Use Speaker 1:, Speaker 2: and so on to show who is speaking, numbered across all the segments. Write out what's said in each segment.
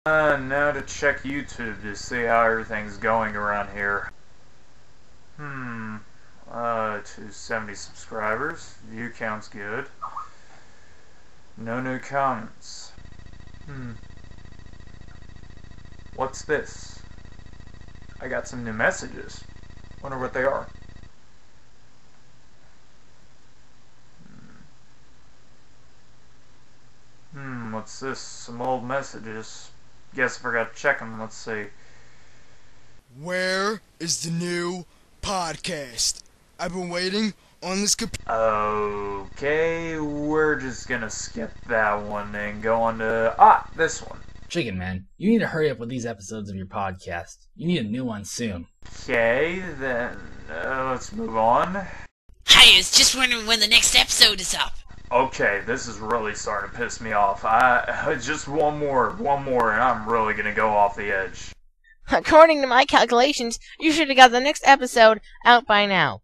Speaker 1: Now to check YouTube to see how everything's going around here. 270 subscribers. View count's good. No new comments. What's this? I got some new messages. Wonder what they are. What's this? Some old messages. Guess I forgot to check them. Let's see.
Speaker 2: Where is the new podcast? I've been waiting on this
Speaker 1: Okay, we're just gonna skip that one and go on to, this one.
Speaker 3: Chicken Man, you need to hurry up with these episodes of your podcast. You need a new one soon.
Speaker 1: Okay, then, let's move on.
Speaker 4: Hey, I was just wondering when the next episode is up.
Speaker 1: Okay, this is really starting to piss me off. Just one more, and I'm really gonna go off the edge.
Speaker 5: According to my calculations, you should have got the next episode out by now.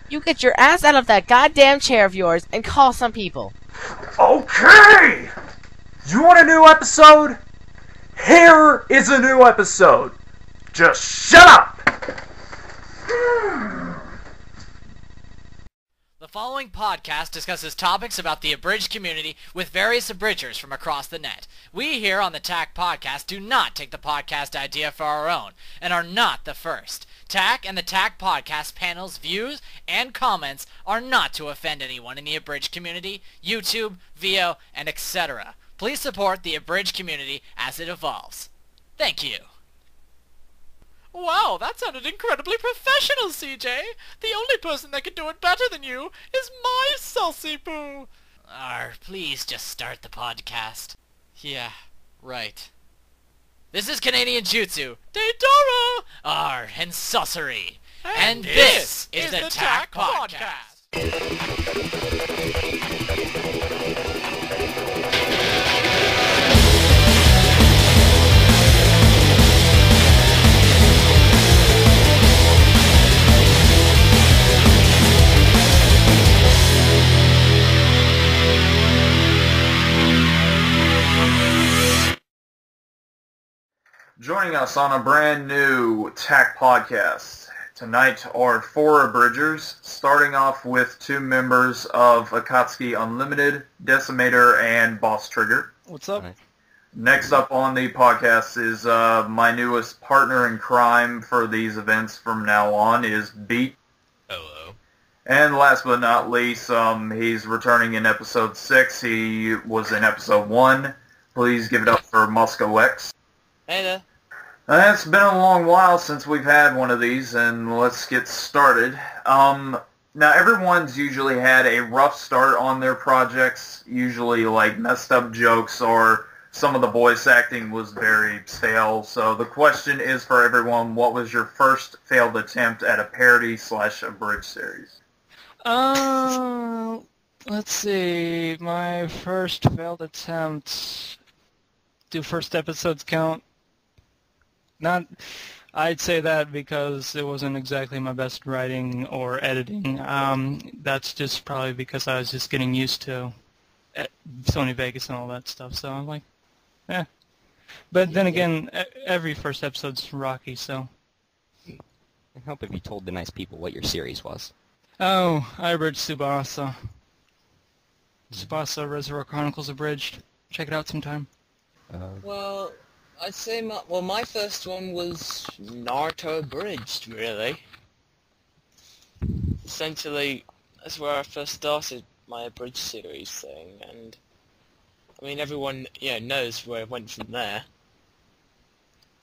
Speaker 5: You get your ass out of that goddamn chair of yours and call some people.
Speaker 1: Okay! You want a new episode? Here is a new episode. Just shut up!
Speaker 6: The following podcast discusses topics about the abridged community with various abridgers from across the net. We here on the T.A.C. podcast do not take the podcast idea for our own, and are not the first. T.A.C. and the T.A.C. podcast panel's views and comments are not to offend anyone in the abridged community, YouTube, VO, and etc. Please support the abridged community as it evolves. Thank you. Wow, that sounded incredibly professional, CJ. The only person that can do it better than you is my Celsi Poo. Please just start the podcast. Yeah, right. This is Canadian Jutsu, Deidara, and Sussery. And this is the T.A.C. podcast.
Speaker 1: Joining us on a brand new T.A.C. podcast. Tonight are 4 abridgers, starting off with 2 members of Akatsuki Unlimited, Decimator, and Boss Trigger.
Speaker 7: What's up?
Speaker 1: Next up on the podcast is my newest partner in crime for these events from now on is Beat.
Speaker 7: Hello.
Speaker 1: And last but not least, he's returning in episode 6. He was in episode 1. Please give it up for Moscow X.
Speaker 7: Hey there.
Speaker 1: It's been a long while since we've had one of these, and let's get started. Now, everyone's usually had a rough start on their projects, usually like messed up jokes or some of the voice acting was very stale. So the question is for everyone, what was your first failed attempt at a parody/abridged series?
Speaker 7: Let's see. My first failed attempt. Do first episodes count? Not, I'd say that because it wasn't exactly my best writing or editing. That's just probably because I was just getting used to Sony Vegas and all that stuff. So I'm like, eh. But then again, every first episode's rocky, so.
Speaker 8: It'd help if you told the nice people what your series was.
Speaker 7: Oh, I abridged Tsubasa. Tsubasa Reservoir Chronicles abridged. Check it out sometime.
Speaker 9: Well, I'd say my first one was Naruto abridged, really. Essentially, that's where I first started my abridged series thing, and I mean everyone knows where it went from there.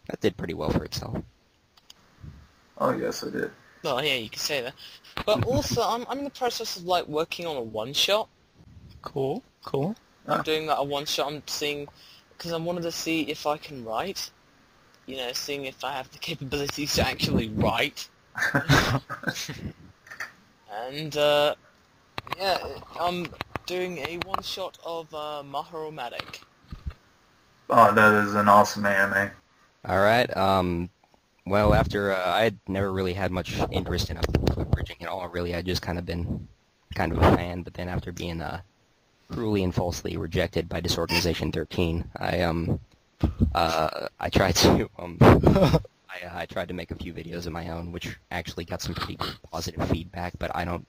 Speaker 8: That did pretty well for itself.
Speaker 1: Oh, yes, I did.
Speaker 9: Well, yeah, you could say that. But also, I'm in the process of like working on a one-shot.
Speaker 7: Cool, cool.
Speaker 9: I'm doing that a one-shot. I'm seeing. Because I wanted to see if I can write, seeing if I have the capabilities to actually write. And, I'm doing a one-shot of Maharomatic.
Speaker 1: Oh, that is an awesome anime.
Speaker 8: Alright, well, after, I'd never really had much interest in abridging at all, really. I'd just kind of been kind of a fan, but then after being, cruelly and falsely rejected by Disorganization 13. I I tried to I tried to make a few videos of my own, which actually got some pretty good positive feedback, but I don't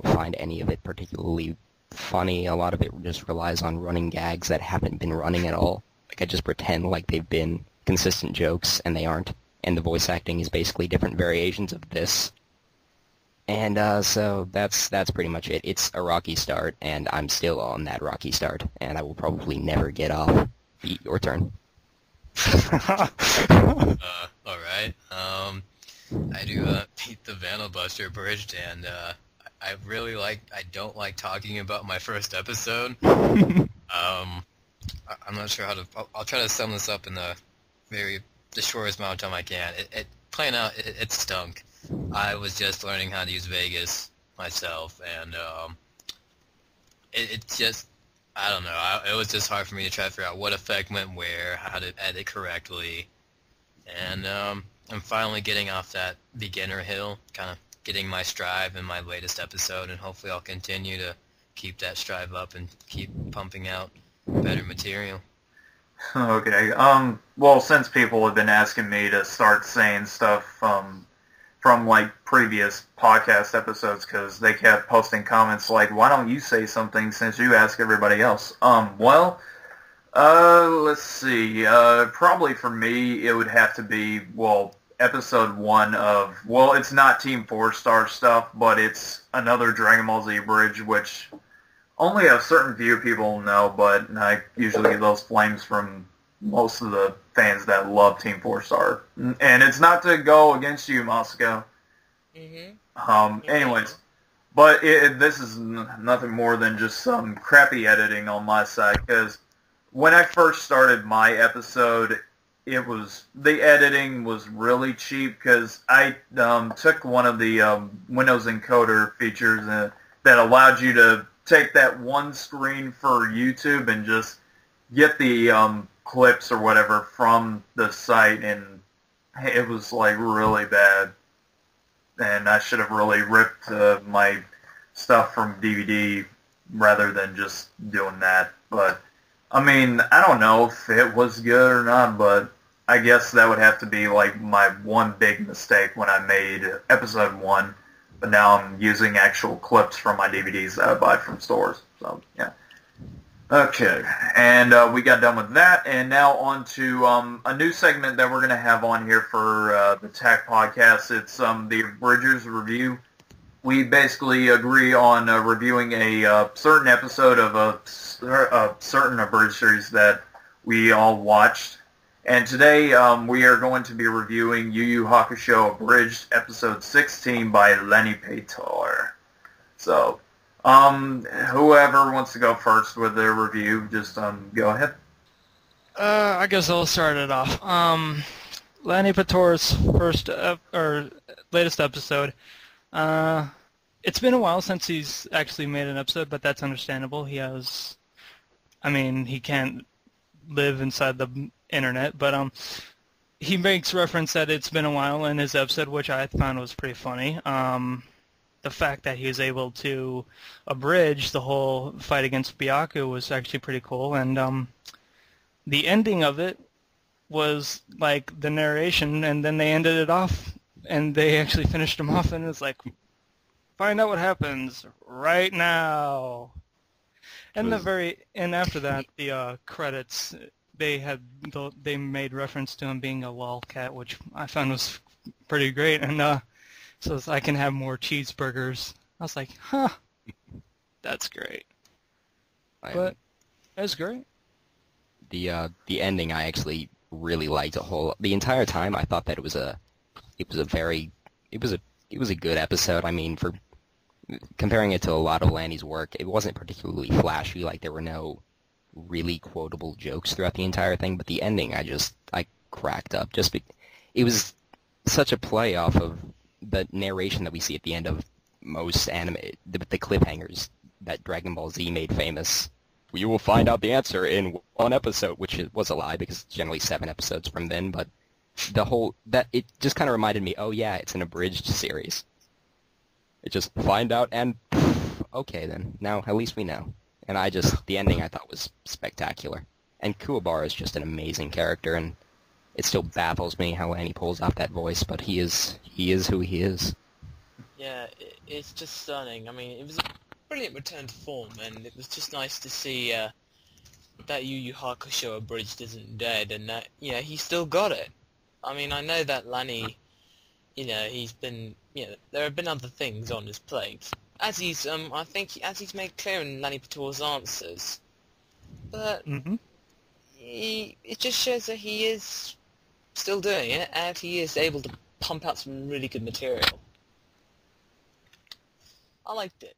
Speaker 8: find any of it particularly funny. A lot of it just relies on running gags that haven't been running at all. Like I just pretend like they've been consistent jokes, and they aren't. And the voice acting is basically different variations of this. And so that's pretty much it. It's a rocky start, and I'm still on that rocky start, and I will probably never get off. Your turn.
Speaker 10: Alright. I do beat the Vanelbuster Bridged, and I don't like talking about my first episode. I'm not sure how to, I'll try to sum this up in the shortest amount of time I can. Playing out, it stunk. I was just learning how to use Vegas myself, and it just, I don't know, it was just hard for me to try to figure out what effect went where, how to edit correctly, and I'm finally getting off that beginner hill, kind of getting my strive in my latest episode, and hopefully I'll continue to keep that strive up and keep pumping out better material.
Speaker 1: Okay. Well, since people have been asking me to start saying stuff from like previous podcast episodes, because they kept posting comments like, "Why don't you say something since you ask everybody else?" Well, let's see. Probably for me, it would have to be, well, episode 1 of, well, it's not Team 4-Star stuff, but it's another Dragon Ball Z bridge, which only a certain few people know, but I usually get those flames from most of the fans that love Team 4-Star. And it's not to go against you, Moscow. Anyways, but this is nothing more than just some crappy editing on my side, because when I first started my episode, the editing was really cheap, because I took one of the Windows encoder features that allowed you to take that one screen for YouTube and just get the clips or whatever from the site, and it was like really bad. And I should have really ripped my stuff from DVD rather than just doing that. But, I mean, I don't know if it was good or not, but I guess that would have to be like my one big mistake when I made episode 1. But now I'm using actual clips from my DVDs that I buy from stores. So, yeah. Okay, and we got done with that, and now on to a new segment that we're going to have on here for the T.A.C. podcast. It's the Abridgers Review. We basically agree on reviewing a certain episode of a certain abridged series that we all watched. And today we are going to be reviewing Yu Yu Hakusho Abridged Episode 16 by Lenny Pator. So, whoever wants to go first with their review, just go ahead.
Speaker 7: I guess I'll start it off. Lenny Pator's latest episode. It's been a while since he's actually made an episode, but that's understandable. He can't live inside the internet, but he makes reference that it's been a while in his episode, which I found was pretty funny. The fact that he was able to abridge the whole fight against Byaku was actually pretty cool, and the ending of it was like the narration, and then they ended it off, and they actually finished him off, and it's like, find out what happens right now. And after that, the credits, they made reference to him being a lolcat, which I found was pretty great, and so I can have more cheeseburgers. I was like, huh, that's great. But that's great.
Speaker 8: The ending I actually really liked the entire time. I thought that it was a good episode. I mean, for comparing it to a lot of Lanny's work, it wasn't particularly flashy. Like, there were no really quotable jokes throughout the entire thing, but the ending I cracked up. It was such a play off of the narration that we see at the end of most anime, the cliffhangers that Dragon Ball Z made famous. You will find out the answer in one episode, which was a lie because it's generally 7 episodes from then, but it just kind of reminded me, oh yeah, it's an abridged series. It just find out and okay then, now at least we know. And the ending I thought was spectacular. And Kuwabara is just an amazing character, and it still baffles me how Lanny pulls off that voice, but he is who he is.
Speaker 9: Yeah, it's just stunning. I mean, it was a brilliant return to form, and it was just nice to see that Yu Yu Hakusho abridged isn't dead, and that, he still got it. I mean, I know that Lanny, he's been, there have been other things on his plate, as he's, I think, as he's made clear in Lanny Patour's answers. But it just shows that he is still doing it, and he is able to pump out some really good material. I liked it.